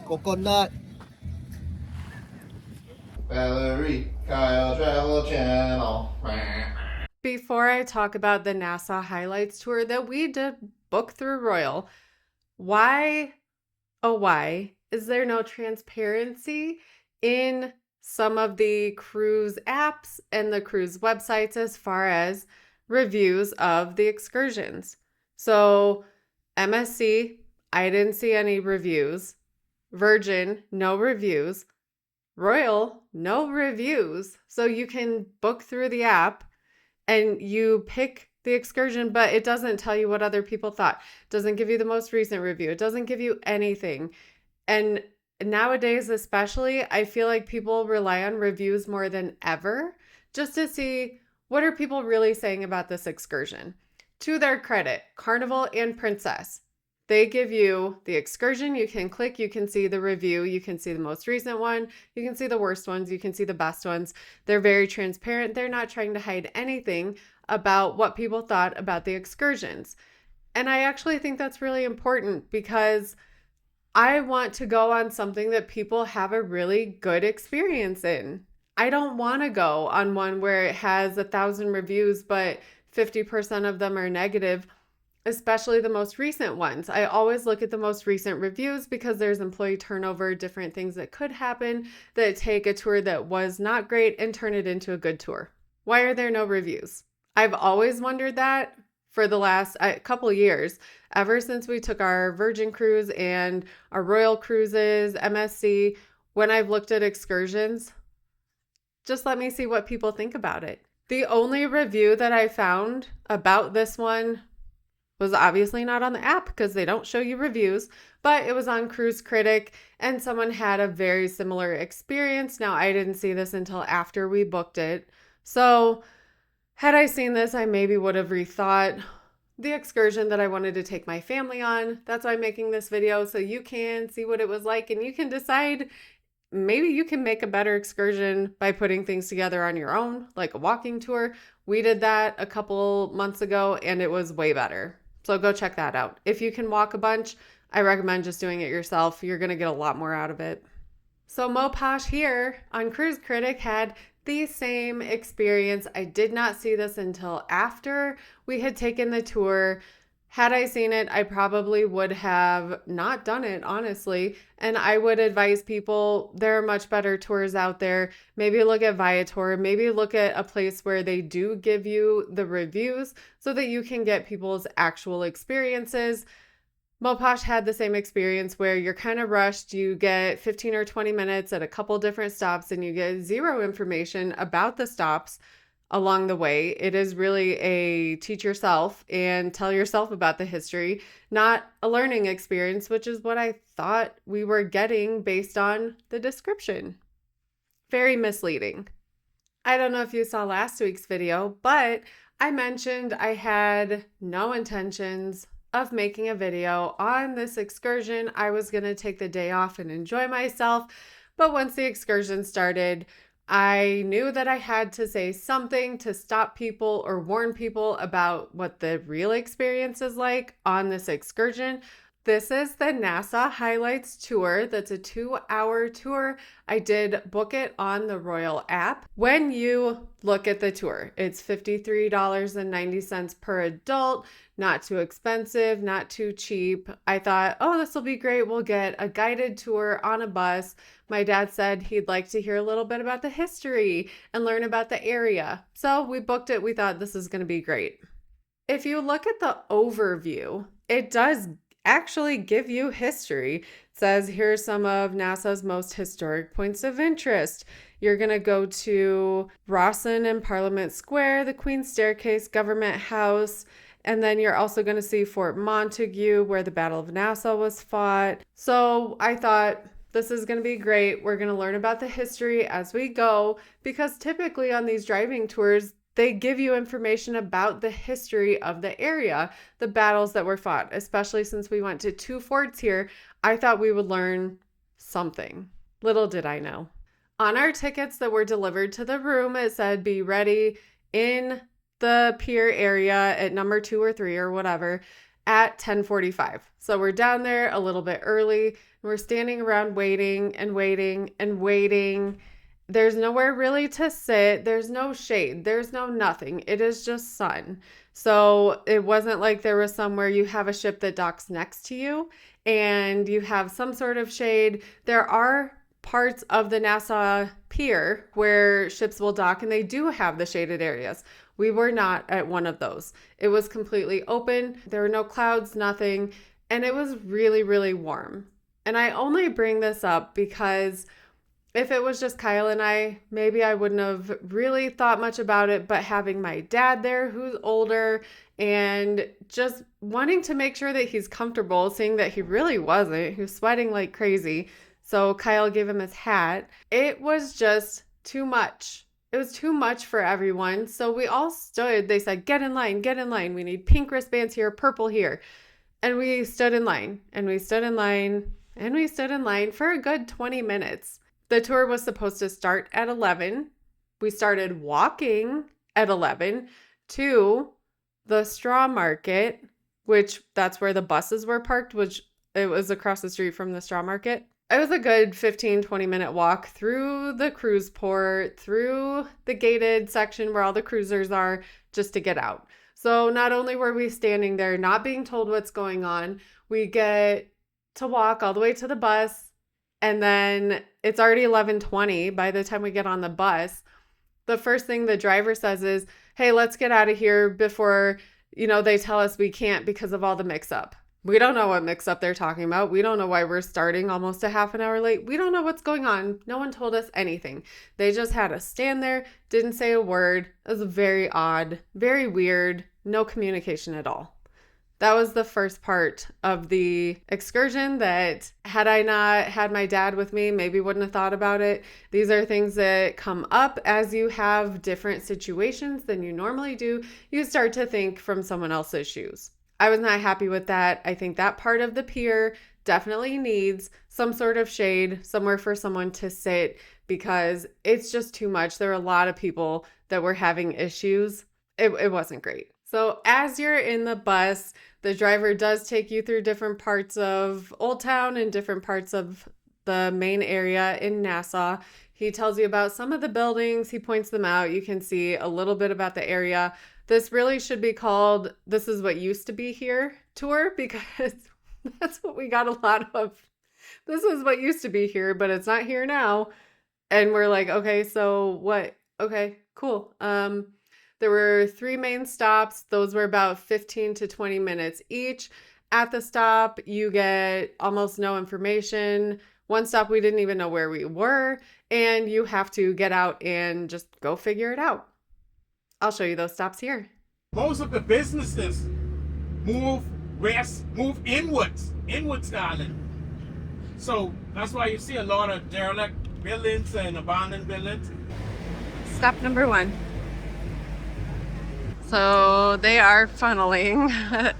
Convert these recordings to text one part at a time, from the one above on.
Coconut. Valerie, Kyle Travel Channel. Before I talk about the Nassau highlights tour that we did book through Royal, why, oh, why is there no transparency in some of the cruise apps and the cruise websites as far as reviews of the excursions? So, MSC, I didn't see any reviews. Virgin, no reviews. Royal, no reviews. So you can book through the app and you pick the excursion, but it doesn't tell you what other people thought. It doesn't give you the most recent review. It doesn't give you anything. And nowadays, especially, I feel like people rely on reviews more than ever just to see what are people really saying about this excursion. To their credit, Carnival and Princess, they give you the excursion. You can click, you can see the review, you can see the most recent one, you can see the worst ones, you can see the best ones. They're very transparent. They're not trying to hide anything about what people thought about the excursions. And I actually think that's really important because I want to go on something that people have a really good experience in. I don't want to go on one where it has 1,000 reviews, but 50% of them are negative, especially the most recent ones. I always look at the most recent reviews because there's employee turnover, different things that could happen that take a tour that was not great and turn it into a good tour. Why are there no reviews? I've always wondered that for the last couple of years, ever since we took our Virgin cruise and our Royal cruises, MSC. When I've looked at excursions, just let me see what people think about it. The only review that I found about this one was obviously not on the app because they don't show you reviews, but it was on Cruise Critic and someone had a very similar experience. Now, I didn't see this until after we booked it. So, had I seen this, I maybe would have rethought the excursion that I wanted to take my family on. That's why I'm making this video, so you can see what it was like and you can decide. Maybe you can make a better excursion by putting things together on your own, like a walking tour. We did that a couple months ago and it was way better. So go check that out. If you can walk a bunch, I recommend just doing it yourself. You're going to get a lot more out of it. So Moposh here on Cruise Critic had the same experience. I did not see this until after we had taken the tour. Had I seen it, I probably would have not done it, honestly. And I would advise people, there are much better tours out there. Maybe look at Viator. Maybe look at a place where they do give you the reviews so that you can get people's actual experiences. Moposh had the same experience where you're kind of rushed. You get 15 or 20 minutes at a couple different stops and you get zero information about the stops along the way. It is really a teach yourself and tell yourself about the history, not a learning experience, which is what I thought we were getting based on the description. Very misleading. I don't know if you saw last week's video, but I mentioned I had no intentions of making a video on this excursion. I was going to take the day off and enjoy myself. But once the excursion started, I knew that I had to say something to stop people or warn people about what the real experience is like on this excursion. This is the Nassau Highlights Tour. That's a 2-hour tour. I did book it on the Royal app. When you look at the tour, it's $53.90 per adult. Not too expensive, not too cheap. I thought, oh, this will be great. We'll get a guided tour on a bus. My dad said he'd like to hear a little bit about the history and learn about the area. So we booked it. We thought this is going to be great. If you look at the overview, it does actually give you history. It says here's some of Nassau's most historic points of interest. You're going to go to Rawson and Parliament Square, the Queen's Staircase, Government House, and then you're also going to see Fort Montague, where the Battle of Nassau was fought. So I thought, this is going to be great. We're going to learn about the history as we go, because typically on these driving tours, they give you information about the history of the area, the battles that were fought, especially since we went to 2 forts here. I thought we would learn something. Little did I know. On our tickets that were delivered to the room, it said be ready in the pier area at number 2 or 3 or whatever at 10:45. So we're down there a little bit early, and we're standing around waiting and waiting and waiting. There's nowhere really to sit. There's no shade. There's no nothing. It is just sun. So it wasn't like there was somewhere you have a ship that docks next to you and you have some sort of shade. There are parts of the Nassau pier where ships will dock and they do have the shaded areas. We were not at one of those. It was completely open. There were no clouds, nothing. And it was really, really warm. And I only bring this up because if it was just Kyle and I, maybe I wouldn't have really thought much about it, but having my dad there who's older and just wanting to make sure that he's comfortable, seeing that he really wasn't, he was sweating like crazy. So Kyle gave him his hat. It was just too much. It was too much for everyone. So we all stood. They said, get in line, get in line. We need pink wristbands here, purple here. And we stood in line and we stood in line and we stood in line for a good 20 minutes. The tour was supposed to start at 11. We started walking at 11 to the straw market, which that's where the buses were parked, which it was across the street from the straw market. It was a good 15-20 minute walk through the cruise port, through the gated section where all the cruisers are, just to get out. So not only were we standing there not being told what's going on, we get to walk all the way to the bus. And then it's already 11:20 by the time we get on the bus. The first thing the driver says is, hey, let's get out of here before, they tell us we can't because of all the mix-up. We don't know what mix-up they're talking about. We don't know why we're starting almost a half an hour late. We don't know what's going on. No one told us anything. They just had us stand there, didn't say a word. It was very odd, very weird, no communication at all. That was the first part of the excursion that had I not had my dad with me, maybe wouldn't have thought about it. These are things that come up as you have different situations than you normally do. You start to think from someone else's shoes. I was not happy with that. I think that part of the pier definitely needs some sort of shade, somewhere for someone to sit, because it's just too much. There are a lot of people that were having issues. It wasn't great. So as you're in the bus, the driver does take you through different parts of Old Town and different parts of the main area in Nassau. He tells you about some of the buildings. He points them out. You can see a little bit about the area. This really should be called This Is What Used to Be Here tour, because that's what we got a lot of. This is what used to be here, but it's not here now. And we're like, okay, so what? Okay, cool. There were 3 main stops. Those were about 15 to 20 minutes each. At the stop, you get almost no information. One stop, we didn't even know where we were, and you have to get out and just go figure it out. I'll show you those stops here. Most of the businesses move inwards, darling. So that's why you see a lot of derelict buildings and abandoned buildings. Stop number 1. So they are funneling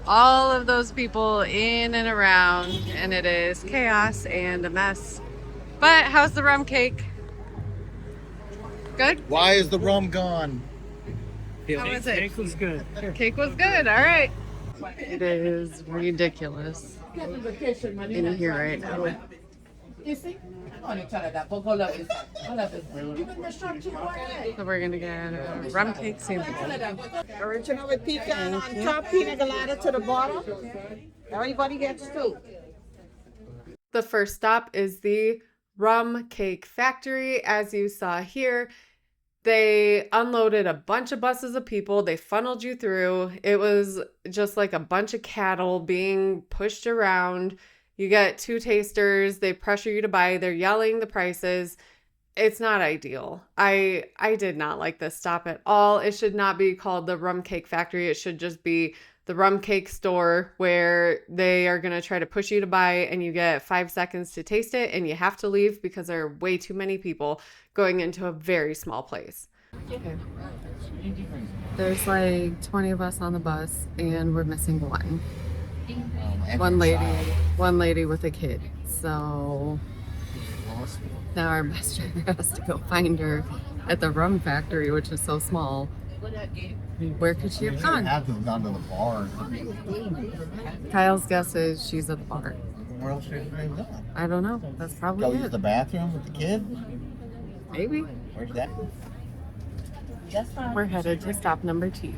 all of those people in and around, and it is chaos and a mess. But how's the rum cake? Good? Why is the rum gone? How was it? Cake was good. Cake was good. All right. It is ridiculous in here right now. So we're gonna get a rum cake sample. Original with pecan on top, pina colada to the bottom. Everybody gets 2. The first stop is the rum cake factory. As you saw here, they unloaded a bunch of buses of people. They funneled you through. It was just like a bunch of cattle being pushed around. You get 2 tasters. They pressure you to buy. They're yelling the prices. It's not ideal. I did not like this stop at all. It should not be called the rum cake factory. It should just be the rum cake store, where they are going to try to push you to buy and you get 5 seconds to taste it and you have to leave because there are way too many people going into a very small place. Okay. There's like 20 of us on the bus and we're missing one. One lady with a kid. So now our bus driver has to go find her at the rum factory, which is so small. Where could she have gone? Have to have gone to the bar. Kyle's guess is she's at the bar. Where else should she go? I don't know. That's probably Go it. use the bathroom with the kid? Maybe. Where's that? We're headed to stop number 2.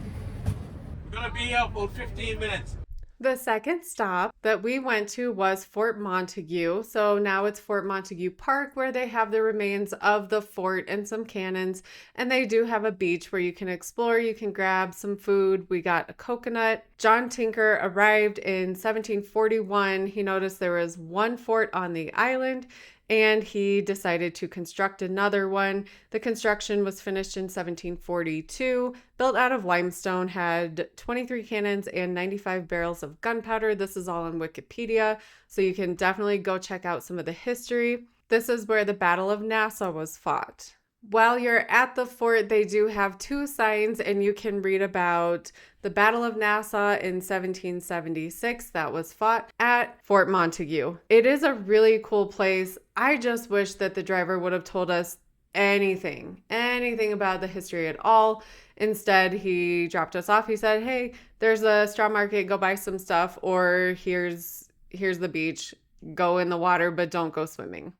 We're gonna be here for 15 minutes. The second stop that we went to was Fort Montague. So now it's Fort Montague Park, where they have the remains of the fort and some cannons. And they do have a beach where you can explore, you can grab some food. We got a coconut. John Tinker arrived in 1741. He noticed there was one fort on the island, and he decided to construct another one. The construction was finished in 1742, built out of limestone, had 23 cannons and 95 barrels of gunpowder. This is all on Wikipedia, so you can definitely go check out some of the history. This is where the Battle of Nassau was fought. While you're at the fort, they do have 2 signs, and you can read about the Battle of Nassau in 1776 that was fought at Fort Montague. It is a really cool place. I just wish that the driver would have told us anything about the history at all. Instead, he dropped us off. He said, hey, there's a straw market, go buy some stuff, or here's the beach, go in the water, but don't go swimming.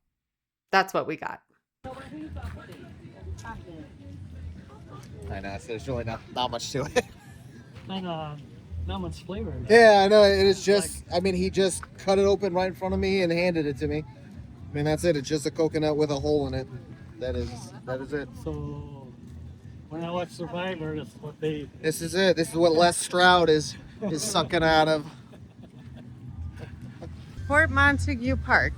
That's what we got. I know, so there's really not much to it. Not much flavor. Yeah, I know. It's just, I mean, he just cut it open right in front of me and handed it to me. I mean, that's it. It's just a coconut with a hole in it. That is it. So when I watch Survivor, that's what they. This is it. This is what Les Stroud is sucking out of. Fort Montague Park.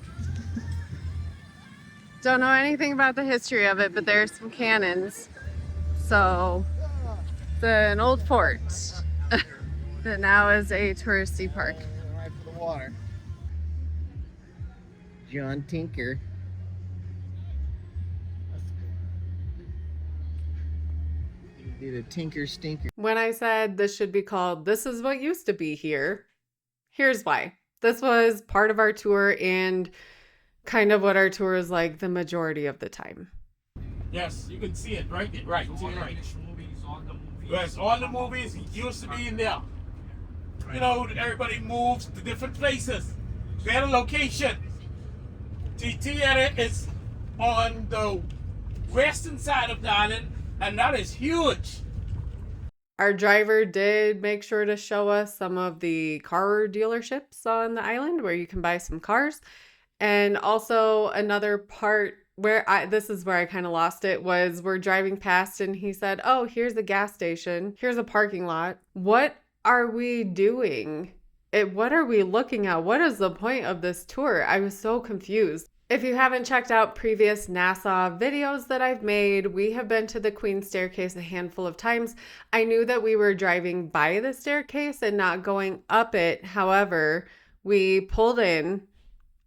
Don't know anything about the history of it, but there's some cannons. So it's an old fort that now is a touristy park. Right for the water. John Tinker. Need a tinker stinker. When I said this should be called This Is What Used to Be Here, here's why. This was part of our tour and kind of what our tour is like the majority of the time. Yes, you can see it right. Right, see it right. Yes, all the movies used to be in there. You know, everybody moves to different places. Their location. The theater is on the western side of the island, and that is huge. Our driver did make sure to show us some of the car dealerships on the island where you can buy some cars. And also another part where this is where I kind of lost it, was we're driving past and he said, oh, here's a gas station. Here's a parking lot. What are we doing? What are we looking at? What is the point of this tour? I was so confused. If you haven't checked out previous Nassau videos that I've made, we have been to the Queen's Staircase a handful of times. I knew that we were driving by the staircase and not going up it. However, we pulled in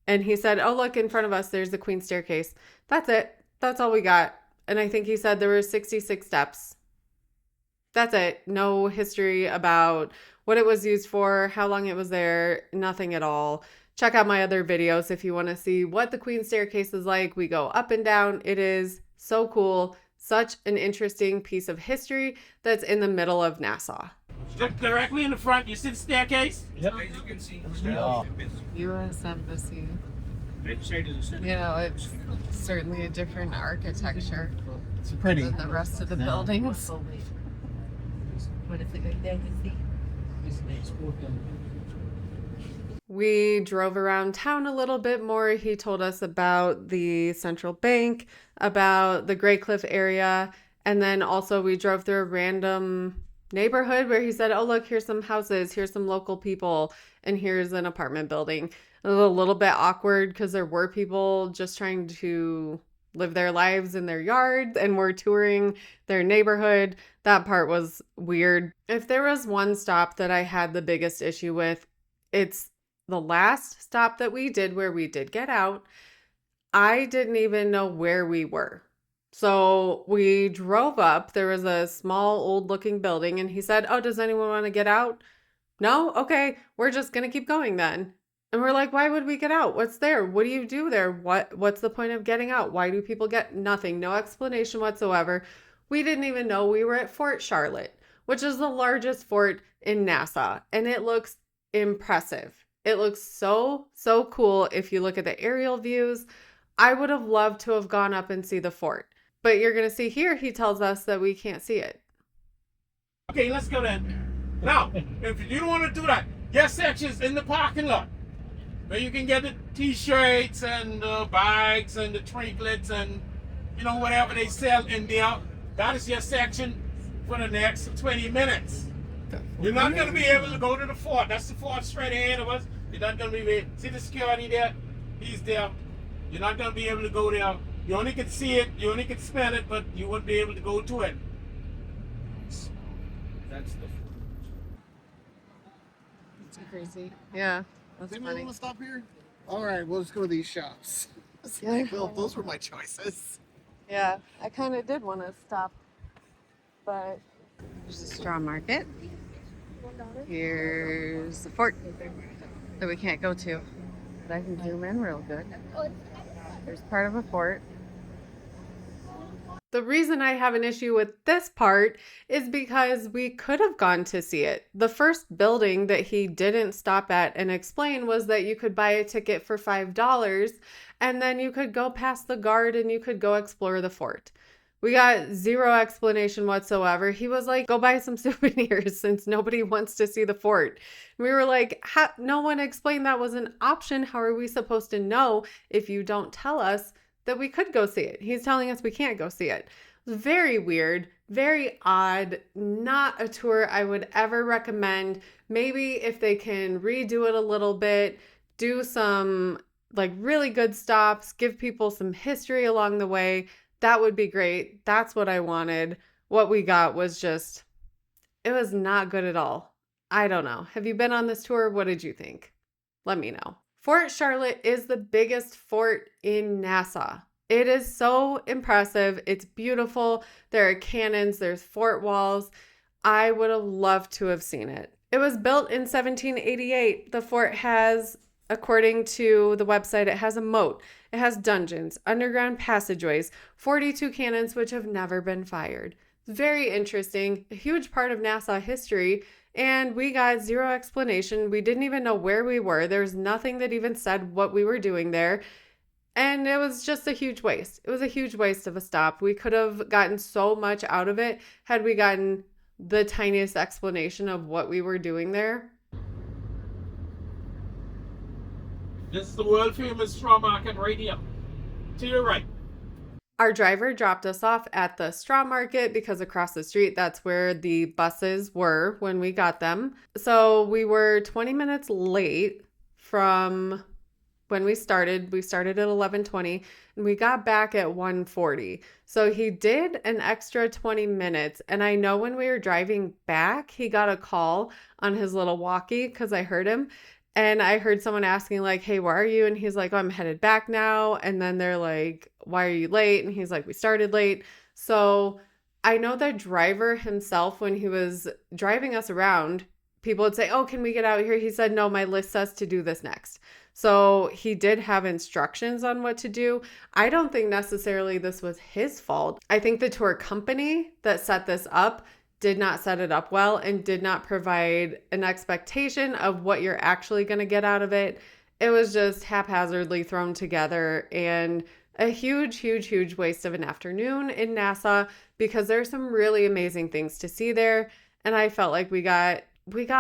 and he said, oh, look, in front of us, there's the Queen's Staircase. That's it. That's all we got. And I think he said there were 66 steps. That's it. No history about what it was used for, how long it was there, nothing at all. Check out my other videos if you want to see what the Queen's Staircase is like. We go up and down. It is so cool. Such an interesting piece of history that's in the middle of Nassau. Look directly in the front. You see the staircase? Yep. U.S. Embassy. You know, it's certainly a different architecture It's pretty. than the rest of the buildings. We drove around town a little bit more. He told us about the central bank, about the Grey Cliff area, and then also we drove through a random neighborhood where he said, oh, look, here's some houses, here's some local people, and here's an apartment building. It was a little bit awkward because there were people just trying to live their lives in their yards and were touring their neighborhood. That part was weird. If there was one stop that I had the biggest issue with, it's the last stop that we did where we did get out. I didn't even know where we were. So we drove up. There was a small old looking building and he said, oh, does anyone want to get out? No? Okay, we're just going to keep going then. And we're like, why would we get out? What's there? What do you do there? What's the point of getting out? Why do people get nothing? No explanation whatsoever. We didn't even know we were at Fort Charlotte. which is the largest fort in Nassau, and it looks impressive. It looks so, so cool if you look at the aerial views. I would have loved to have gone up and see the fort, but you're going to see here, he tells us that we can't see it. Okay, let's go then. Now, if you don't want to do that, get sections in the parking lot where you can get the t-shirts and the bags and the trinkets and, you know, whatever they sell in there. That is your section for the next 20 minutes. You're not going to be able to go to the fort. That's the fort straight ahead of us. You're not going to be able to see the security there. He's there. You're not going to be able to go there. You only can see it. You only can smell it, but you won't be able to go to it. That's the It's crazy. Yeah, that's Anybody funny. want to stop here? All right, we'll just go to these shops. Yeah. Well, those were my choices. Yeah, I kind of did want to stop, but there's a straw market. Here's the fort that we can't go to, but I can zoom in real good. There's part of a fort. The reason I have an issue with this part is because we could have gone to see it. The first building that he didn't stop at and explain was that you could buy a ticket for $5 and then you could go past the guard and you could go explore the fort. We got zero explanation whatsoever. He was like, go buy some souvenirs since nobody wants to see the fort. And we were like, no one explained that was an option. How are we supposed to know if you don't tell us that we could go see it? He's telling us we can't go see it. It was very weird, very odd, not a tour I would ever recommend. Maybe if they can redo it a little bit, do some like really good stops, give people some history along the way, that would be great. That's what I wanted. What we got was just, it was not good at all. I don't know. Have you been on this tour? What did you think? Let me know. Fort Charlotte is the biggest fort in Nassau. It is so impressive. It's beautiful. There are cannons, there's fort walls. I would have loved to have seen it. It was built in 1788. The fort has, according to the website, it has a moat. It has dungeons, underground passageways, 42 cannons which have never been fired. Very interesting, a huge part of Nassau history. And we got zero explanation. We didn't even know where we were. There's nothing that even said what we were doing there. And it was just a huge waste. It was a huge waste of a stop. We could have gotten so much out of it had we gotten the tiniest explanation of what we were doing there. This is the world famous straw market right here. To your right. Our driver dropped us off at the straw market because across the street, that's where the buses were when we got them. So we were 20 minutes late from when we started. We started at 11:20 and we got back at 1:40. So he did an extra 20 minutes. And I know when we were driving back, he got a call on his little walkie because I heard him. And I heard someone asking like, hey, where are you? And he's like, oh, I'm headed back now. And then they're like, why are you late? And he's like, we started late. So I know the driver himself, when he was driving us around, people would say, oh, can we get out here? He said, no, my list says to do this next. So he did have instructions on what to do. I don't think necessarily this was his fault. I think the tour company that set this up did not set it up well and did not provide an expectation of what you're actually going to get out of it. It was just haphazardly thrown together and a huge, huge, huge waste of an afternoon in Nassau because there's some really amazing things to see there. And I felt like we got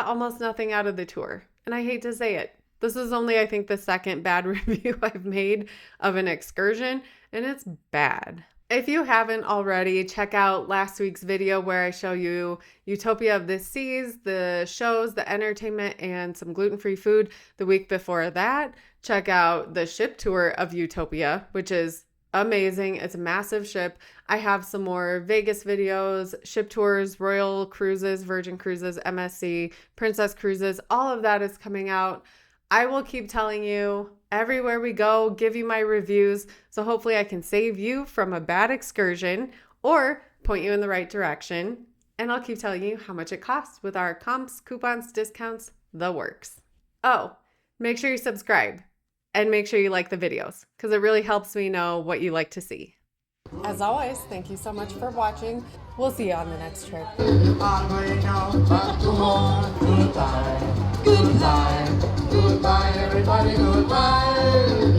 almost nothing out of the tour. And I hate to say it. This is only, I think, the second bad review I've made of an excursion, and it's bad. If you haven't already, check out last week's video where I show you Utopia of the Seas, the shows, the entertainment, and some gluten-free food. The week before that, check out the ship tour of Utopia, which is amazing. It's a massive ship. I have some more Vegas videos, ship tours, Royal Cruises, Virgin Cruises, MSC, Princess Cruises. All of that is coming out. I will keep telling you everywhere we go, give you my reviews. So hopefully I can save you from a bad excursion or point you in the right direction. And I'll keep telling you how much it costs with our comps, coupons, discounts, the works. Oh, make sure you subscribe and make sure you like the videos because it really helps me know what you like to see. As always, thank you so much for watching. We'll see you on the next trip. On way now, back to home. Goodbye, goodbye, goodbye, everybody, goodbye.